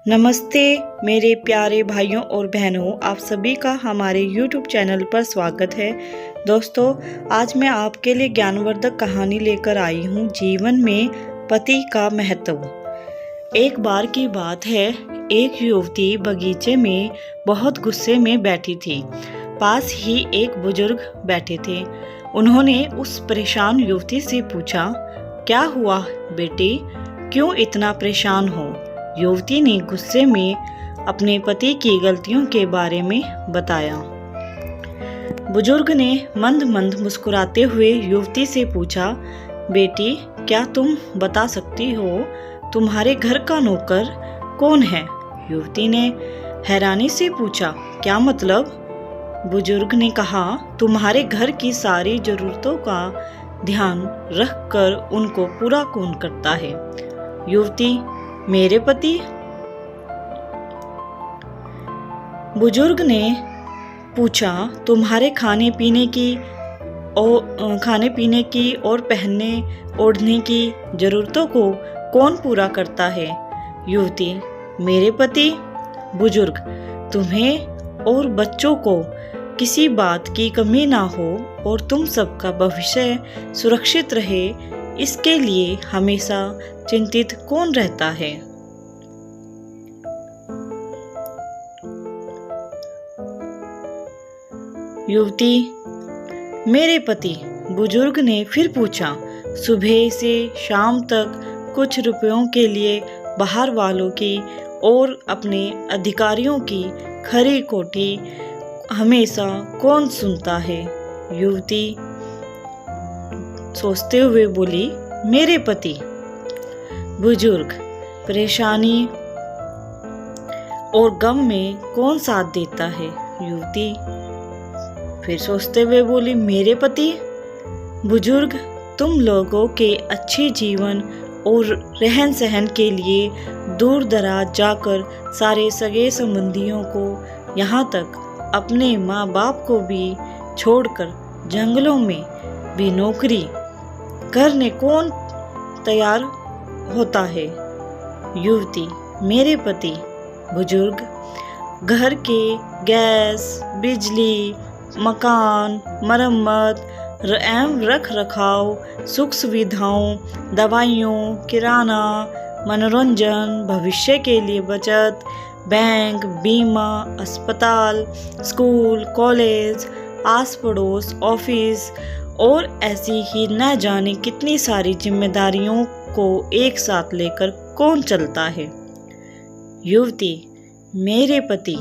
नमस्ते मेरे प्यारे भाइयों और बहनों, आप सभी का हमारे YouTube चैनल पर स्वागत है। दोस्तों, आज मैं आपके लिए ज्ञानवर्धक कहानी लेकर आई हूँ, जीवन में पति का महत्व। एक बार की बात है, एक युवती बगीचे में बहुत गुस्से में बैठी थी। पास ही एक बुजुर्ग बैठे थे। उन्होंने उस परेशान युवती से पूछा, क्या हुआ बेटी, क्यों इतना परेशान हो? युवती ने गुस्से में अपने पति की गलतियों के बारे में बताया। बुजुर्ग ने मंद मंद मुस्कुराते हुए युवती से पूछा, बेटी, क्या तुम बता सकती हो तुम्हारे घर का नौकर कौन है? युवती ने हैरानी से पूछा, क्या मतलब? बुजुर्ग ने कहा, तुम्हारे घर की सारी जरूरतों का ध्यान रखकर उनको पूरा कौन करता है? युवती, मेरे पति। बुजुर्ग ने पूछा, तुम्हारे खाने पीने की और पहनने ओढ़ने की जरूरतों को कौन पूरा करता है? युवती, मेरे पति। बुजुर्ग, तुम्हें और बच्चों को किसी बात की कमी ना हो और तुम सबका भविष्य सुरक्षित रहे, इसके लिए हमेशा चिंतित कौन रहता है? युवती, मेरे पति। बुजुर्ग ने फिर पूछा, सुबह से शाम तक कुछ रुपयों के लिए बाहर वालों की और अपने अधिकारियों की खरी खोटी हमेशा कौन सुनता है? युवती सोचते हुए बोली, मेरे पति। बुजुर्ग, परेशानी और गम में कौन साथ देता है? युवती फिर सोचते हुए बोली, मेरे पति। बुजुर्ग, तुम लोगों के अच्छे जीवन और रहन सहन के लिए दूर दराज जाकर सारे सगे संबंधियों को, यहाँ तक अपने माँ बाप को भी छोड़कर जंगलों में भी नौकरी करने कौन तैयार होता है? युवती, मेरे पति। बुजुर्ग, घर के गैस, बिजली, मकान, मरम्मत एवं रख रखाव, सुख सुविधाओं, दवाइयों, किराना, मनोरंजन, भविष्य के लिए बचत, बैंक, बीमा, अस्पताल, स्कूल, कॉलेज, आस पड़ोस, ऑफिस और ऐसी ही न जाने कितनी सारी जिम्मेदारियों को एक साथ लेकर कौन चलता है? युवती, मेरे पति।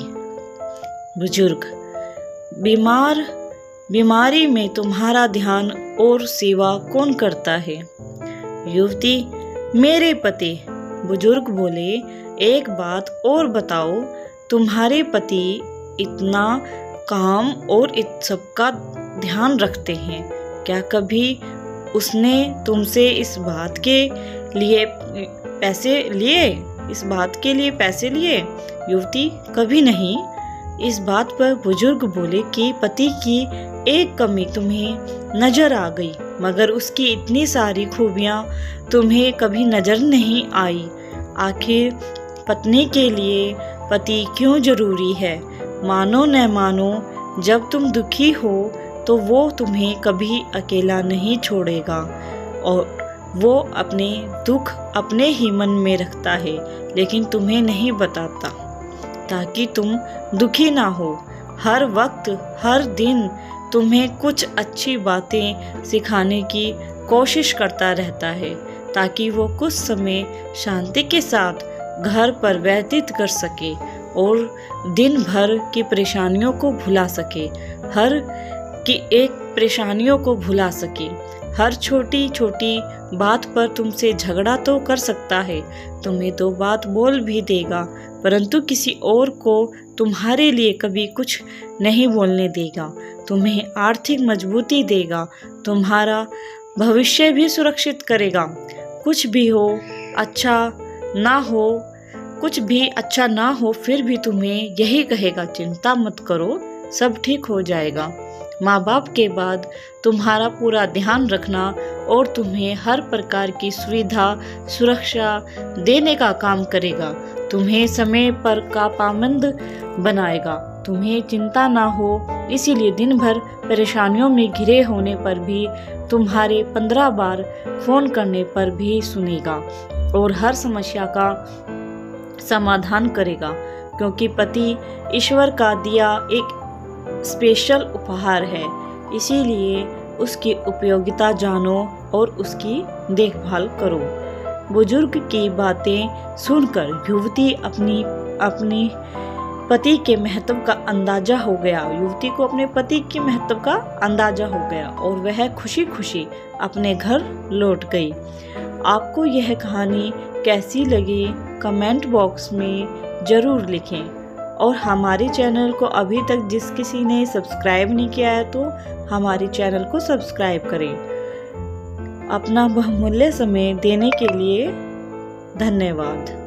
बुजुर्ग, बीमारी में तुम्हारा ध्यान और सेवा कौन करता है? युवती, मेरे पति। बुजुर्ग बोले, एक बात और बताओ, तुम्हारे पति इतना काम और सबका ध्यान रखते हैं, क्या कभी उसने तुमसे इस बात के लिए पैसे लिए? युवती, कभी नहीं। इस बात पर बुजुर्ग बोले कि पति की एक कमी तुम्हें नजर आ गई, मगर उसकी इतनी सारी खूबियां तुम्हें कभी नजर नहीं आई। आखिर पत्नी के लिए पति क्यों जरूरी है? मानो न मानो, जब तुम दुखी हो तो वो तुम्हें कभी अकेला नहीं छोड़ेगा और वो अपने दुख अपने ही मन में रखता है, लेकिन तुम्हें नहीं बताता ताकि तुम दुखी ना हो। हर वक्त हर दिन तुम्हें कुछ अच्छी बातें सिखाने की कोशिश करता रहता है ताकि वो कुछ समय शांति के साथ घर पर व्यतीत कर सके और दिन भर की परेशानियों को भुला सके। हर छोटी छोटी बात पर तुमसे झगड़ा तो कर सकता है, तुम्हें दो बात बोल भी देगा, परंतु किसी और को तुम्हारे लिए कभी कुछ नहीं बोलने देगा। तुम्हें आर्थिक मजबूती देगा, तुम्हारा भविष्य भी सुरक्षित करेगा। कुछ भी अच्छा ना हो फिर भी तुम्हें यही कहेगा, चिंता मत करो, सब ठीक हो जाएगा। माँ बाप के बाद तुम्हारा पूरा ध्यान रखना और तुम्हें हर प्रकार की सुविधा सुरक्षा देने का काम करेगा। तुम्हें समय पर का पाबंद बनाएगा। तुम्हें चिंता ना हो, इसीलिए दिन भर परेशानियों में घिरे होने पर भी तुम्हारे 15 बार फोन करने पर भी सुनेगा और हर समस्या का समाधान करेगा, क्योंकि पति ईश्वर का दिया एक स्पेशल उपहार है। इसीलिए उसकी उपयोगिता जानो और उसकी देखभाल करो। बुजुर्ग की बातें सुनकर युवती अपनी पति के महत्व का अंदाजा हो गया। युवती को अपने पति के महत्व का अंदाजा हो गया और वह खुशी खुशी अपने घर लौट गई। आपको यह कहानी कैसी लगी कमेंट बॉक्स में ज़रूर लिखें और हमारे चैनल को अभी तक जिस किसी ने सब्सक्राइब नहीं किया है तो हमारे चैनल को सब्सक्राइब करें। अपना बहुमूल्य समय देने के लिए धन्यवाद।